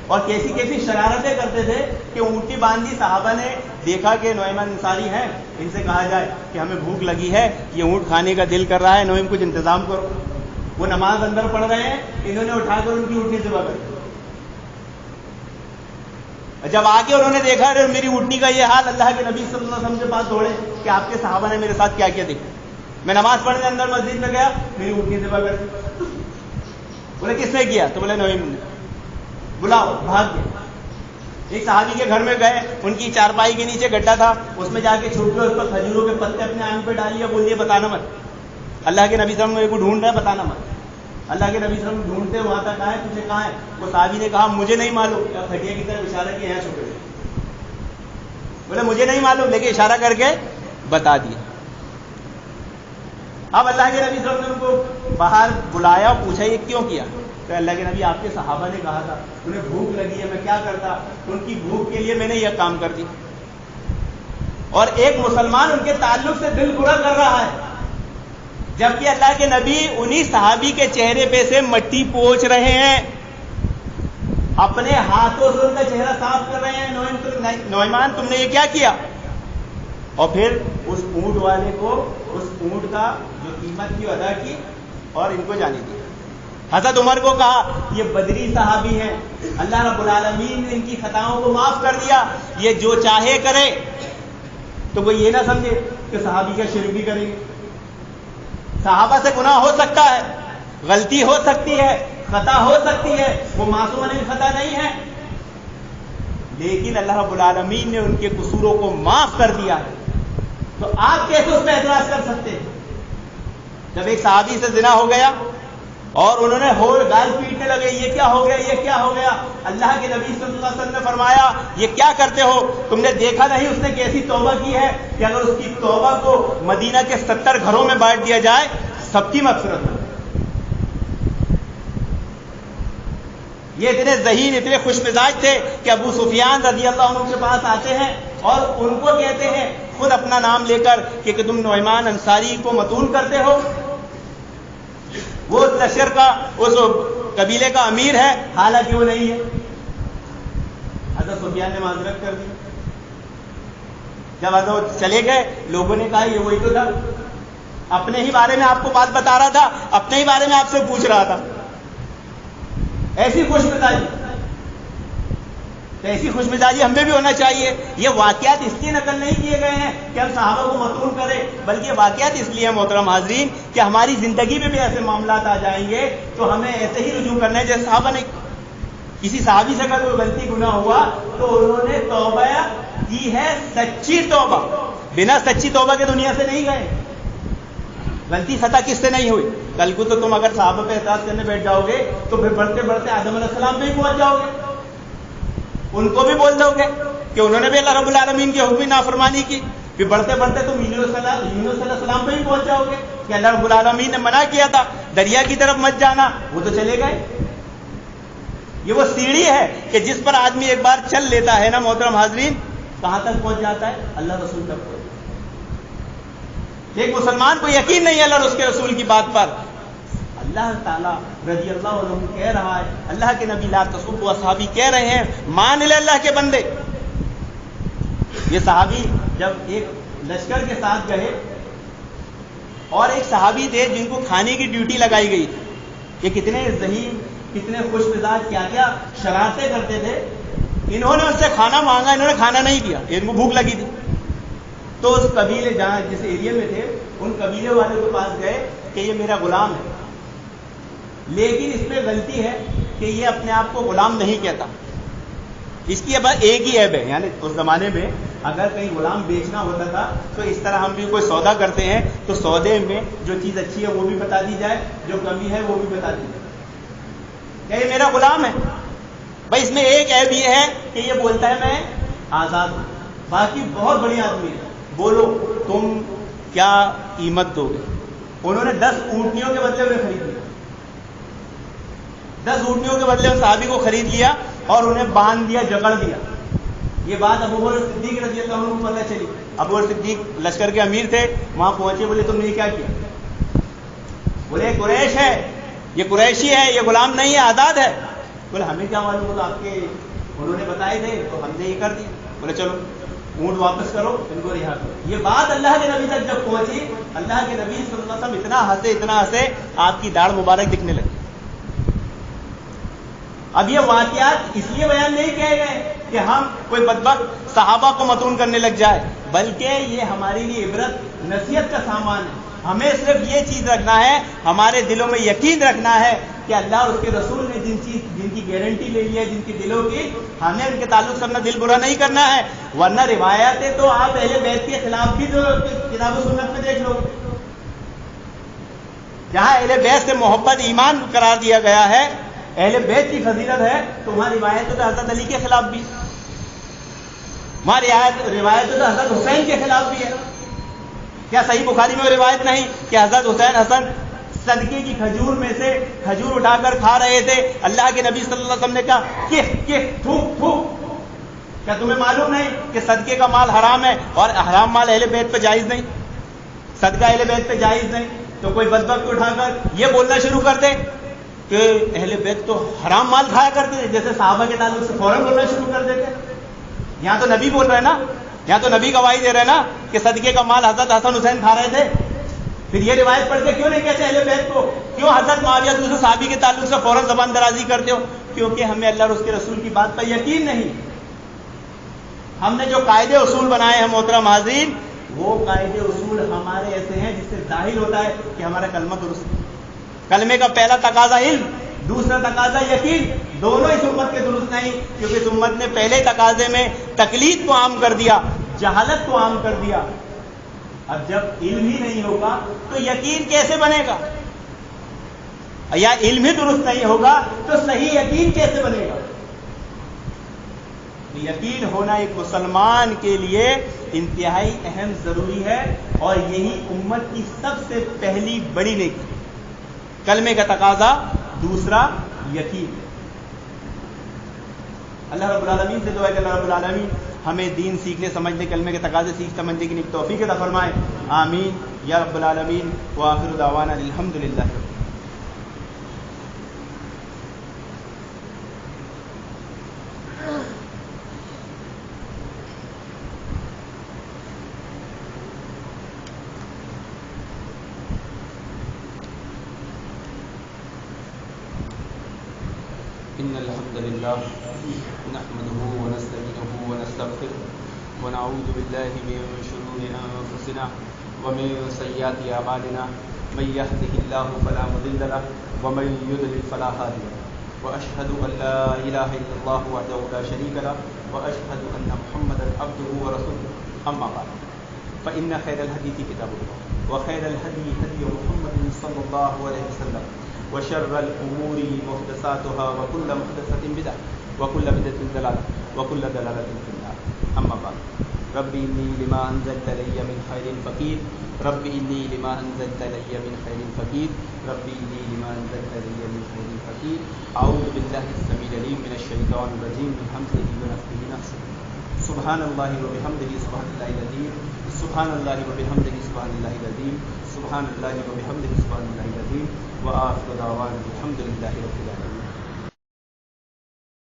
[SPEAKER 1] اور کیسی کیسی شرارتیں کرتے تھے کہ اونٹنی باندھی. صحابہ نے دیکھا کہ نعمان انصاری ہیں، ان سے کہا جائے کہ ہمیں بھوک لگی ہے، یہ اونٹ کھانے کا دل کر رہا ہے، نعیم کچھ انتظام کرو. وہ نماز اندر پڑھ رہے ہیں، انہوں نے اٹھا کر ان کی اونٹنی ذبح کر دی. جب آگے انہوں نے دیکھا کہ میری اونٹنی کا یہ حال، اللہ کے نبی صلی اللہ علیہ وسلم کے پاس دوڑے کہ آپ کے صحابہ نے میرے ساتھ کیا کیا دیکھا. میں نماز پڑھنے اندر مسجد میں گیا، میری اونٹنی ذبح کر دی. بولے کس نے کیا؟ تو بولے نعیم نے. بلاؤ، بھاگ گئے. ایک صحابی کے گھر میں گئے، ان کی چارپائی کے نیچے گڈھا تھا، اس میں جا کے چھپ کے اس پر کھجوروں کے پتے اپنے آنکھ پہ ڈالیے، بولیے بتانا مت. اللہ کے نبی صلی اللہ علیہ وسلم کو ڈھونڈ رہا ہے، بتانا مت. اللہ کے نبی صلی اللہ علیہ وسلم ڈھونڈتے وہاں تک آئے، تجھے کہاں ہے؟ وہ صحابی نے کہا مجھے نہیں معلوم. کھٹیا کی طرف اشارہ کیا، یہاں چھپے. بولے مجھے نہیں معلوم، لیکن اشارہ کر کے بتا دیا. اب اللہ کے نبی صلی اللہ علیہ وسلم کو باہر بلایا اور پوچھا یہ کیوں کیا؟ کہ اللہ کے نبی آپ کے صحابہ نے کہا تھا، انہیں بھوک لگی ہے، میں کیا کرتا، ان کی بھوک کے لیے میں نے یہ کام کر دی. اور ایک مسلمان ان کے تعلق سے دل برا کر رہا ہے، جبکہ اللہ کے نبی انہی صحابی کے چہرے پہ سے مٹی پوچھ رہے ہیں، اپنے ہاتھوں سے ان کا چہرہ صاف کر رہے ہیں. نعمان تم نے یہ کیا کیا؟ اور پھر اس اونٹ والے کو اس اونٹ کا جو قیمت کی ادا کی اور ان کو جانے دیا. حضرت عمر کو کہا یہ بدری صحابی ہیں، اللہ رب العالمین نے ان کی خطاؤں کو معاف کر دیا، یہ جو چاہے کرے. تو وہ یہ نہ سمجھے کہ صحابی کا شرک بھی کریں گے. صحابہ سے گناہ ہو سکتا ہے، غلطی ہو سکتی ہے، خطا ہو سکتی ہے، وہ معصوم خطا نہیں ہے، لیکن اللہ رب العالمین نے ان کے قصوروں کو معاف کر دیا ہے. تو آپ کیسے اس پہ اعتراض کر سکتے ہیں؟ جب ایک صحابی سے زنا ہو گیا اور انہوں نے گال پیٹنے لگے، یہ کیا ہو گیا، یہ کیا ہو گیا. اللہ کے نبی صلی اللہ علیہ وسلم نے فرمایا یہ کیا کرتے ہو؟ تم نے دیکھا نہیں اس نے کیسی توبہ کی ہے کہ اگر اس کی توبہ کو مدینہ کے 70 گھروں میں بانٹ دیا جائے سب کی مغفرت ہو. یہ اتنے ذہین، اتنے خوش مزاج تھے کہ ابو سفیان رضی اللہ عنہ کے پاس آتے ہیں اور ان کو کہتے ہیں خود اپنا نام لے کر کہ تم نعمان انصاری کو متون کرتے ہو، وہ اس لشکر کا، اس قبیلے کا امیر ہے، حالانکہ وہ نہیں ہے. حضرت سفیان نے معذرت کر دی. جب حضرت چلے گئے لوگوں نے کہا یہ وہی تو تھا، اپنے ہی بارے میں آپ کو بات بتا رہا تھا، اپنے ہی بارے میں آپ سے پوچھ رہا تھا. ایسی خوش مزاجی، تو ایسی خوش مزاجی ہمیں بھی ہونا چاہیے. یہ واقعات اس لیے نقل نہیں کیے گئے ہیں کہ ہم صحابہ کو متون کریں، بلکہ واقعات اس لیے محترم حاضرین کہ ہماری زندگی میں بھی ایسے معاملات آ جائیں گے تو ہمیں ایسے ہی رجوع کرنا ہے جیسے صحابہ نے. کسی صحابی سے اگر کوئی غلطی گناہ ہوا تو انہوں نے توبہ کی ہے، سچی توبہ، بنا سچی توبہ کے دنیا سے نہیں گئے. غلطی خطا کس سے نہیں ہوئی؟ کل کو تو تم اگر صحابہ پہ اعتراض کرنے بیٹھ جاؤ گے تو پھر بڑھتے بڑھتے آدم علیہ السلام پہ ہی پہنچ جاؤ گے. ان کو بھی بول دو گے کہ انہوں نے بھی اللہ رب العالمین کی حکم نافرمانی کی. پھر بڑھتے بڑھتے تم یونس علیہ السلام پہ ہی پہنچ جاؤ گے کہ اللہ رب العالمین نے منع کیا تھا دریا کی طرف مت جانا، وہ تو چلے گئے. یہ وہ سیڑھی ہے کہ جس پر آدمی ایک بار چل لیتا ہے نا محترم حاضرین، کہاں تک پہنچ جاتا ہے؟ اللہ رسول تک پہنچ. ایک مسلمان کو یقین نہیں ہے اللہ اور اس کے رسول کی بات پر، اللہ تعالیٰ رضی اللہ عنہ کہہ رہا ہے، اللہ کے نبی لا تسبوا اصحابی کہہ رہے ہیں، مان لے اللہ کے بندے۔ یہ صحابی جب ایک لشکر کے ساتھ گئے اور ایک صحابی تھے جن کو کھانے کی ڈیوٹی لگائی گئی تھی، یہ کتنے ذہین، کتنے خوش مزاج، کیا کیا شرارتیں کرتے تھے، انہوں نے ان سے کھانا مانگا، انہوں نے کھانا نہیں دیا، ان کو بھوک لگی تھی، تو اس قبیلے جہاں جس ایریا میں تھے ان قبیلے والے کے پاس گئے کہ یہ میرا غلام ہے، لیکن اس میں غلطی ہے کہ یہ اپنے آپ کو غلام نہیں کہتا، اس کی اب ایک ہی عیب ہے، یعنی اس زمانے میں اگر کہیں غلام بیچنا ہوتا تھا تو اس طرح ہم بھی کوئی سودا کرتے ہیں تو سودے میں جو چیز اچھی ہے وہ بھی بتا دی جائے، جو کمی ہے وہ بھی بتا دی جائے، کہ یہ میرا غلام ہے۔ بھائی اس میں ایک عیب یہ ہے کہ یہ بولتا ہے میں آزاد ہوں، باقی بہت بڑی آدمی ہے، بولو تم کیا قیمت دو گے؟ انہوں نے 10 اونٹنیوں کے بدلے انہیں خرید لیا، 10 اونٹنیوں کے بدلے ان صحابی کو خرید لیا اور انہیں باندھ دیا، جکڑ دیا۔ یہ بات ابو بکر صدیق رضی اللہ عنہ کو پتہ چلی، ابو بکر صدیق لشکر کے امیر تھے، وہاں پہنچے، بولے تم نے کیا کیا؟ بولے قریش ہے، یہ قریشی ہے، یہ غلام نہیں ہے، آزاد ہے۔ بولے ہمیں کیا معلوم ہوتا، آپ کے انہوں نے بتائے تھے تو ہم نے یہ کر دیا۔ بولے چلو اونٹ واپس کرو، ان کو رہا کرو۔ یہ بات اللہ کے نبی تک جب پہنچی، اللہ کے نبی صلی اللہ علیہ وسلم اتنا ہنسے آپ کی داڑھ مبارک دکھنے لگی۔ اب یہ واقعات اس لیے بیان نہیں کیے گئے کہ ہم کوئی بدبخت صحابہ کو متون کرنے لگ جائے، بلکہ یہ ہمارے لیے عبرت نصیحت کا سامان ہے۔ ہمیں صرف یہ چیز رکھنا ہے، ہمارے دلوں میں یقین رکھنا ہے کہ اللہ اور اس کے رسول نے جن کی گارنٹی لے لی ہے، جن کی دلوں کی، ہمیں ان کے تعلق سے اپنا دل برا نہیں کرنا ہے، ورنہ روایتیں تو آپ اہل بیت کے خلاف بھی جو کتاب و سنت میں دیکھ لو، جہاں اہل بیت سے محبت ایمان قرار دیا گیا ہے، اہل بیت کی فضیلت ہے، تو وہاں روایت تو حضرت علی کے خلاف بھی، وہاں روایت تو حضرت حسین کے خلاف بھی ہے۔ کیا صحیح بخاری میں روایت نہیں کہ حضرت حسین حسن صدقے کی کھجور میں سے کھجور اٹھا کر کھا رہے تھے، اللہ کے نبی صلی اللہ علیہ وسلم نے کہا کہ تھوک تھوک، کیا تمہیں معلوم نہیں کہ صدقے کا مال حرام ہے اور حرام مال اہل بیت پہ جائز نہیں، صدقہ اہل بیت پہ جائز نہیں؟ تو کوئی بدبخت اٹھا کر یہ بولنا شروع کر دے کہ اہل بیت تو حرام مال کھایا کرتے تھے، جیسے صحابہ کے تعلق سے فوراً بولنا شروع کر دیتے۔ یہاں تو نبی بول رہے ہیں نا، یہاں تو نبی گواہی دے رہے ہیں نا کہ صدقے کا مال حضرت حسن حسین کھا رہے تھے، پھر یہ روایت پڑھ کے کیوں نہیں کہتے اہل بیت کو؟ کیوں حضرت معاویہ دوسرے صحابی کے تعلق سے فوراً زبان درازی کرتے ہو؟ کیونکہ ہمیں اللہ اور اس کے رسول کی بات پر یقین نہیں۔ ہم نے جو قاعدے اصول بنائے ہیں محترم حاضرین، وہ قاعدے اصول ہمارے ایسے ہیں جس سے ظاہر ہوتا ہے کہ ہمارا کلمہ درست ہے۔ کلمے کا پہلا تقاضا علم، دوسرا تقاضا یقین، دونوں اس امت کے درست نہیں، کیونکہ اس امت نے پہلے تقاضے میں تقلید کو عام کر دیا، جہالت کو عام کر دیا۔ اب جب علم ہی نہیں ہوگا تو یقین کیسے بنے گا؟ یا علم ہی درست نہیں ہوگا تو صحیح یقین کیسے بنے گا؟ یقین ہونا ایک مسلمان کے لیے انتہائی اہم ضروری ہے، اور یہی امت کی سب سے پہلی بڑی نیکی، کلمے کا تقاضا، دوسرا یقین۔ اللہ رب العالمین سے دعا ہے کہ اللہ رب العالمین ہمیں دین سیکھنے سمجھنے، کلمے کے تقاضے سیکھ سمجھنے کی نیک توفیق عطا فرمائے، آمین یا رب العالمین۔ وآخر دعوانا الحمدللہ۔ إن الحمد لله نحمده ونستعينه ونستغفره ونعوذ بالله من شرور أنفسنا ومن سيئات أعمالنا، من يهده الله فلا مضل له ومن يضلل فلا هادي له، وأشهد أن لا إله إلا الله وحده لا شريك له، وأشهد أن محمدا عبده ورسوله، أما بعد فإن خير الحديث كتاب الله، وخير الهدي هدي محمد صلى الله عليه وسلم، وشر الأمور محدثاتها وكل محدثة بدعة وكل بدعة ضلالة وكل ضلالة في النار، أما بعد رب إني لما أنزلت إلي من خير فقير، رب إني لما أنزلت إلي من خير فقير، رب إني لما أنزلت إلي من خير فقير۔ أعوذ بالله السميع العليم من الشيطان الرجيم من همزه ونفخه ونفثه۔ سبحان اللہ وبحمدہ سبحان اللہ العظیم، سبحان اللہ وبحمدہ سبحان اللہ العظیم، سبحان اللہ وبحمدہ سبحان اللہ العظیم، وآخر دعوانا الحمد للہ رب العالمین۔